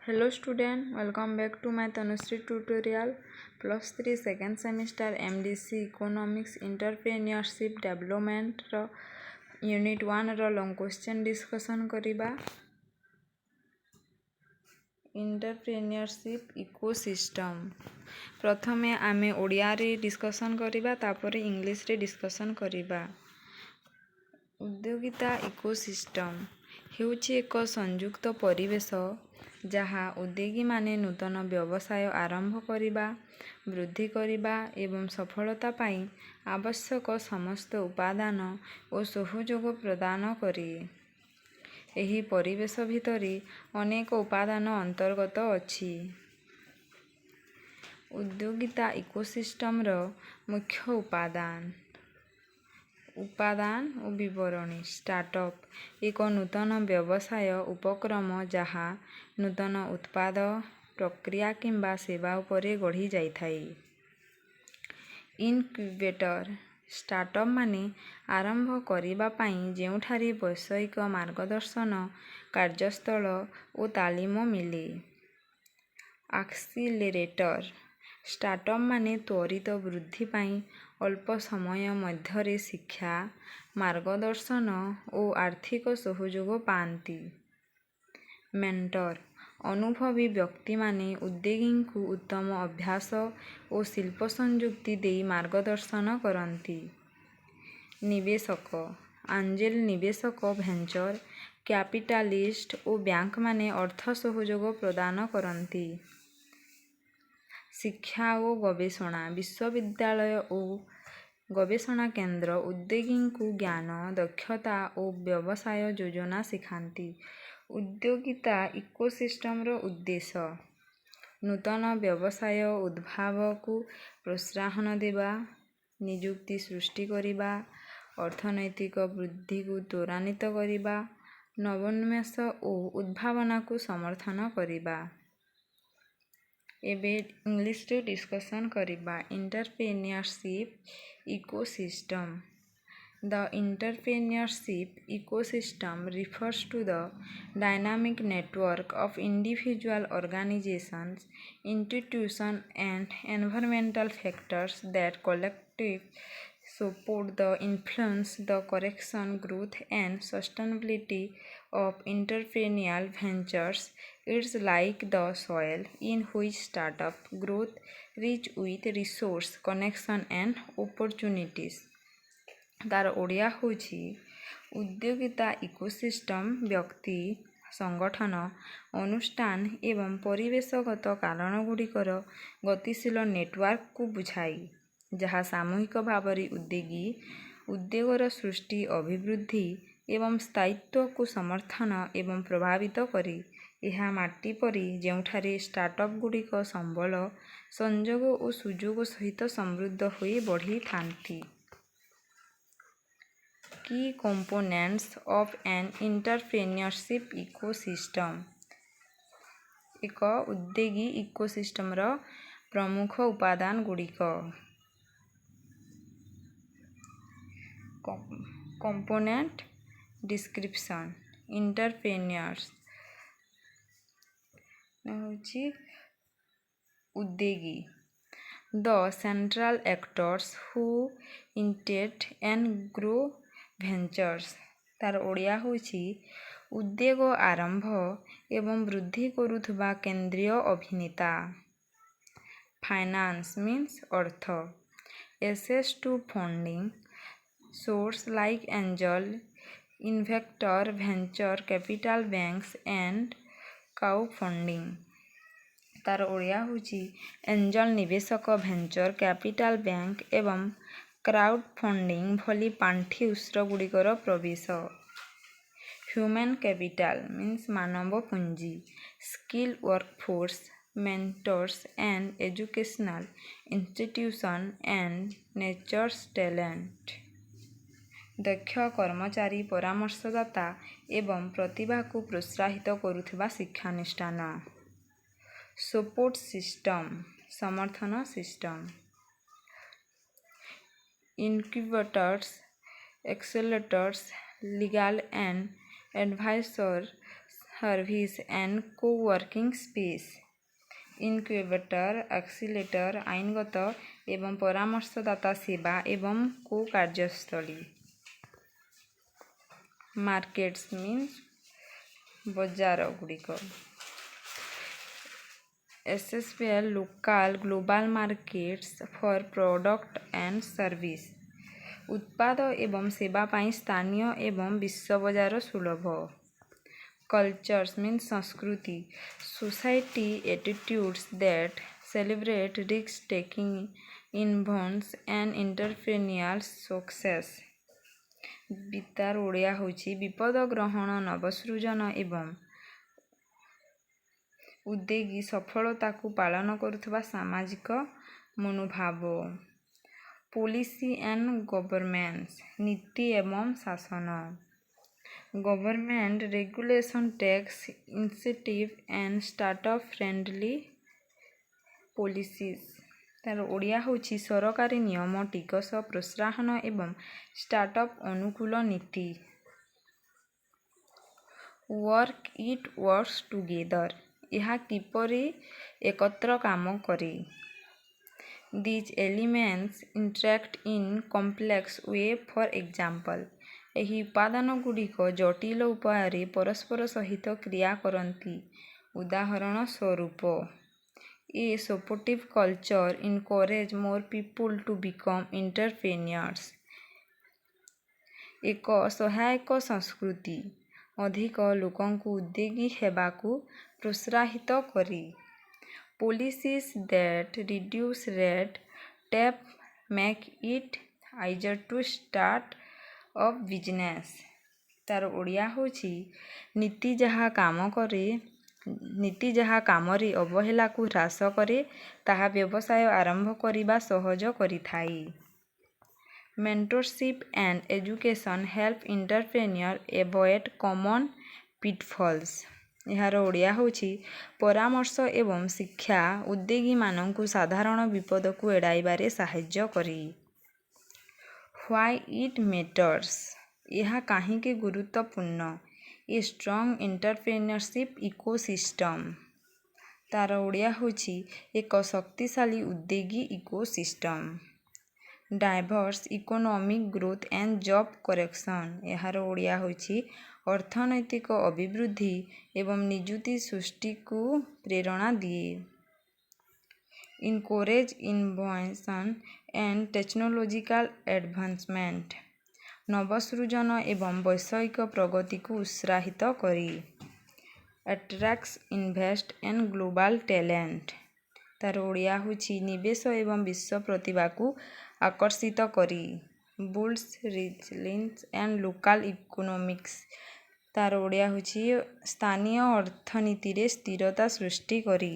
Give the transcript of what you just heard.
Hello student, welcome back to my Tanushree tutorial. Plus 3 second semester MDC Economics Entrepreneurship Development Unit 1 long question discussion करिबा. Entrepreneurship Ecosystem. प्रथमे आमे ओडिया रे discussion करिबा तापरे English रे discussion करिबा. उद्योगिता इकोसिस्टम ହେଉଛି ଏକ ସଂଯୁକ୍ତ ପରିବେଶ ଯାହା ଉଦ୍ୟୋଗୀମାନେ ନୂତନ ବ୍ୟବସାୟ ଆରମ୍ଭ କରିବା, ବୃଦ୍ଧି କରିବା ଏବଂ ସଫଳତା ପାଇଁ ଆବଶ୍ୟକ ସମସ୍ତ ଉପାଦାନ ଓ ସହଯୋଗ ପ୍ରଦାନ କରେ। ଏହି ପରିବେଶ ଭିତରେ ଅନେକ ଉପାଦାନ ଅନ୍ତର୍ଗତ ଅଛି। ଉଦ୍ୟୋଗିତା ଇକୋସିଷ୍ଟମର ମୁଖ୍ୟ ଉପାଦାନ ଓ ବିବରଣୀ। ଷ୍ଟାର୍ଟଅପ୍ ଏକ ନୂତନ ବ୍ୟବସାୟ ଉପକ୍ରମ ଯାହା ନୂତନ ଉତ୍ପାଦ, ପ୍ରକ୍ରିୟା କିମ୍ବା ସେବା ଉପରେ ଗଢ଼ି ଯାଇଥାଏ। ଇନକ୍ୟୁବେଟର ଷ୍ଟାର୍ଟଅପ୍ ମାନେ ଆରମ୍ଭ କରିବା ପାଇଁ ଯେଉଁଠାରେ ବୈଷୟିକ ମାର୍ଗଦର୍ଶନ, କାର୍ଯ୍ୟସ୍ଥଳ ଓ ତାଲିମ ମିଳେ। ଆକ୍ସିଲେରେଟର ଷ୍ଟାର୍ଟଅପ୍ ମାନେ ତ୍ୱରିତ ବୃଦ୍ଧି ପାଇଁ ଅଳ୍ପ ସମୟ ମଧ୍ୟରେ ଶିକ୍ଷା, ମାର୍ଗଦର୍ଶନ ଓ ଆର୍ଥିକ ସହଯୋଗ ପାଆନ୍ତି। ମେଣ୍ଟର ଅନୁଭବୀ ବ୍ୟକ୍ତିମାନେ ଉଦ୍ୟୋଗୀଙ୍କୁ ଉତ୍ତମ ଅଭ୍ୟାସ ଓ ଶିଳ୍ପ ସଂଯୁକ୍ତି ଦେଇ ମାର୍ଗଦର୍ଶନ କରନ୍ତି। ନିବେଶକ ଆଞ୍ଜେଲ ନିବେଶକ, ଭେଞ୍ଚର କ୍ୟାପିଟାଲିଷ୍ଟ ଓ ବ୍ୟାଙ୍କମାନେ ଅର୍ଥ ସହଯୋଗ ପ୍ରଦାନ କରନ୍ତି। ଶିକ୍ଷା ଓ ଗବେଷଣା ବିଶ୍ୱବିଦ୍ୟାଳୟ ଓ ଗବେଷଣା କେନ୍ଦ୍ର ଉଦ୍ୟୋଗୀଙ୍କୁ ଜ୍ଞାନ, ଦକ୍ଷତା ଓ ବ୍ୟବସାୟ ଯୋଜନା ଶିଖାନ୍ତି। ଉଦ୍ୟୋଗିତା ଇକୋସିଷ୍ଟମର ଉଦ୍ଦେଶ୍ୟ ନୂତନ ବ୍ୟବସାୟ ଉଦ୍ଭାବକୁ ପ୍ରୋତ୍ସାହନ ଦେବା, ନିଯୁକ୍ତି ସୃଷ୍ଟି କରିବା, ଅର୍ଥନୈତିକ ବୃଦ୍ଧିକୁ ତ୍ୱରାନ୍ୱିତ କରିବା, ନବୋନ୍ମେଷ ଓ ଉଦ୍ଭାବନକୁ ସମର୍ଥନ କରିବା। ଏବେ ଇଂଲିଶରେ ଡିସ୍କସନ୍ କରିବା। ଏଣ୍ଟରପ୍ରେନ୍ୟରଶିପ୍ ecosystem. The entrepreneurship ecosystem refers to the dynamic network of individual organizations, institutions, and environmental factors that collectively support the influence, the correction, growth, and sustainability of entrepreneurial ventures. It's like the soil in which startup growth rich with resource, connection, and opportunities. ତାର ଓଡ଼ିଆ ହେଉଛି ଉଦ୍ୟୋଗିତା ecosystem ବ୍ୟକ୍ତି, ସଂଗଠନ, ଅନୁଷ୍ଠାନ ଏବଂ ପରିବେଶଗତ କାରଣଗୁଡ଼ିକର ଗତିଶୀଳ ନେଟୱାର୍କକୁ ବୁଝାଏ, ଯାହା ସାମୂହିକ ଭାବରେ ଉଦ୍ୟୋଗର ସୃଷ୍ଟି, ଅଭିବୃଦ୍ଧି ଏବଂ ସ୍ଥାୟିତ୍ୱକୁ ସମର୍ଥନ ଏବଂ ପ୍ରଭାବିତ କରେ। ଏହା ମାଟି ପରି ଯେଉଁଠାରେ ଷ୍ଟାର୍ଟଅପ୍‌ଗୁଡ଼ିକ ସମ୍ବଳ, ସଂଯୋଗ ଓ ସୁଯୋଗ ସହିତ ସମୃଦ୍ଧ ହୋଇ ବଢ଼ିଥାନ୍ତି। Key components of an entrepreneurship ecosystem. ଏକ ଉଦ୍ୟୋଗୀ ଇକୋସିଷ୍ଟମର ପ୍ରମୁଖ ଉପାଦାନ ଗୁଡ଼ିକ। Component description. ଏଣ୍ଟରପ୍ରେନ୍ୟର୍ସ ହେଉଛି ଉଦ୍ୟୋଗୀ। The central actors who initiate and grow ventures. ତାର ଓଡ଼ିଆ ହେଉଛି ଉଦ୍ୟୋଗ ଆରମ୍ଭ ଏବଂ ବୃଦ୍ଧି କରୁଥିବା କେନ୍ଦ୍ରୀୟ ଅଭିନେତା। ଫାଇନାନ୍ସ ମିନ୍ସ ଅର୍ଥ। Access to funding sources like angel investors, venture capital banks, and crowdfunding. ତାର ଓଡ଼ିଆ ହେଉଛି ଏଞ୍ଜଲ ନିବେଶକ, ଭେଞ୍ଚର କ୍ୟାପିଟାଲ ବ୍ୟାଙ୍କ ଏବଂ କ୍ରାଉଡ୍ ଫଣ୍ଡିଂ ଭଳି ପାଣ୍ଠି ଉତ୍ସଗୁଡ଼ିକର ପ୍ରବେଶ। ହ୍ୟୁମାନ୍ କ୍ୟାପିଟାଲ ମିନ୍ସ ମାନବ ପୁଞ୍ଜି। Skill workforce, mentors and educational institution and nurtures talent. ଦକ୍ଷ କର୍ମଚାରୀ, ପରାମର୍ଶଦାତା ଏବଂ ପ୍ରତିଭାକୁ ପ୍ରୋତ୍ସାହିତ କରୁଥିବା ଶିକ୍ଷାନୁଷ୍ଠାନ। ସପୋର୍ଟ ସିଷ୍ଟମ ସମର୍ଥନ system. Incubators, accelerators, legal and adviser service and co-working space. Incubator, accelerator, ଆଇନଗତ ଏବଂ ପରାମର୍ଶଦାତା ସେବା ଏବଂ କୋ-କାର୍ଯ୍ୟସ୍ଥଳୀ। ମାର୍କେଟ୍ସ ମିନ୍ସ ବଜାରଗୁଡ଼ିକ। Essential local global markets for product and service. ଉତ୍ପାଦ ଏବଂ ସେବା ପାଇଁ ସ୍ଥାନୀୟ ଏବଂ ବିଶ୍ୱ ବଜାର ସୁଲଭ। କଲଚର୍ସ ମିନ୍ସ ସଂସ୍କୃତି। Society attitudes that celebrate risk taking, innovations and entrepreneurial success. ତାର ଓଡ଼ିଆ ହେଉଛି ବିପଦ ଗ୍ରହଣ, ନବସୃଜନ ଏବଂ ଉଦ୍ୟୋଗୀ ସଫଳତାକୁ ପାଳନ କରୁଥିବା ସାମାଜିକ ମନୋଭାବ। ପୋଲିସି ଆଣ୍ଡ ଗଭର୍ଣ୍ଣାନ୍ସ, ନୀତି ଏବଂ ଶାସନ। Government regulation, tax incentive and startup friendly policies. ତାର ଓଡ଼ିଆ ହେଉଛି ସରକାରୀ ନିୟମ, ଟିକସ ପ୍ରୋତ୍ସାହନ ଏବଂ ଷ୍ଟାର୍ଟଅପ୍ ଅନୁକୂଳ ନୀତି। ୱାର୍କ ଇଟ୍ ୱର୍କସ୍ ଟୁଗେଦର, ଏହା କିପରି ଏକତ୍ର କାମ କରେ। These elements Interact in complex we, for example, ଏହି ଉପାଦାନଗୁଡ଼ିକ ଜଟିଳ ଉପାୟରେ ପରସ୍ପର ସହିତ କ୍ରିୟା କରନ୍ତି। ଉଦାହରଣ ସ୍ୱରୂପ, ଏ ସପୋର୍ଟିଭ କଲଚର ଇନକରେଜ ମୋର ପିପୁଲ ଟୁ ବିକମ ଏଣ୍ଟରପ୍ରେନ୍ୟୁର୍ସ। ଏକ ସହାୟକ ସଂସ୍କୃତି ଅଧିକ ଲୋକଙ୍କୁ ଉଦ୍ୟୋଗୀ ହେବାକୁ ପ୍ରୋତ୍ସାହିତ କରେ। Policies that reduce red tape make it easier to start up business. ତାର ଓଡ଼ିଆ ହେଉଛି ନୀତି ଯାହା କାମରେ ଅବହେଳାକୁ ହ୍ରାସ କରେ, ତାହା ବ୍ୟବସାୟ ଆରମ୍ଭ କରିବା ସହଜ କରିଥାଏ। Mentorship and education help entrepreneur avoid common pitfalls. ଏହାର ଓଡ଼ିଆ ହେଉଛି ପରାମର୍ଶ ଏବଂ ଶିକ୍ଷା ଉଦ୍ୟୋଗୀମାନଙ୍କୁ ସାଧାରଣ ବିପଦକୁ ଏଡ଼ାଇବାରେ ସାହାଯ୍ୟ କରେ। ହ୍ୱାଇ ଇଟ୍ ମ୍ୟାଟର୍ସ, ଏହା କାହିଁକି ଗୁରୁତ୍ୱପୂର୍ଣ୍ଣ। ଏ ଷ୍ଟ୍ରଙ୍ଗ ଏଣ୍ଟରପ୍ରେନ୍ୟୁରସିପ୍ ଇକୋସିଷ୍ଟମ। ତାର ଓଡ଼ିଆ ହେଉଛି ଏକ ଶକ୍ତିଶାଳୀ ଉଦ୍ୟୋଗୀ ecosystem. Diverse economic growth and job creation. ଏହାର ଓଡ଼ିଆ ହେଉଛି ଅର୍ଥନୈତିକ ଅଭିବୃଦ୍ଧି ଏବଂ ନିଯୁକ୍ତି ସୃଷ୍ଟିକୁ ପ୍ରେରଣା ଦିଏ। Encourage innovation and technological advancement, ନବସୃଜନ ଏବଂ ବୈଷୟିକ ପ୍ରଗତିକୁ ଉତ୍ସାହିତ କରେ। Attracts invest and global talent. ତାର ଓଡ଼ିଆ ହେଉଛି ନିବେଶ ଏବଂ ବିଶ୍ୱ ପ୍ରତିଭାକୁ ଆକର୍ଷିତ କରେ। Builds resilience and local economics. ତାର ଓଡ଼ିଆ ହେଉଛି ସ୍ଥାନୀୟ ଅର୍ଥନୀତିରେ ସ୍ଥିରତା ସୃଷ୍ଟି କରେ।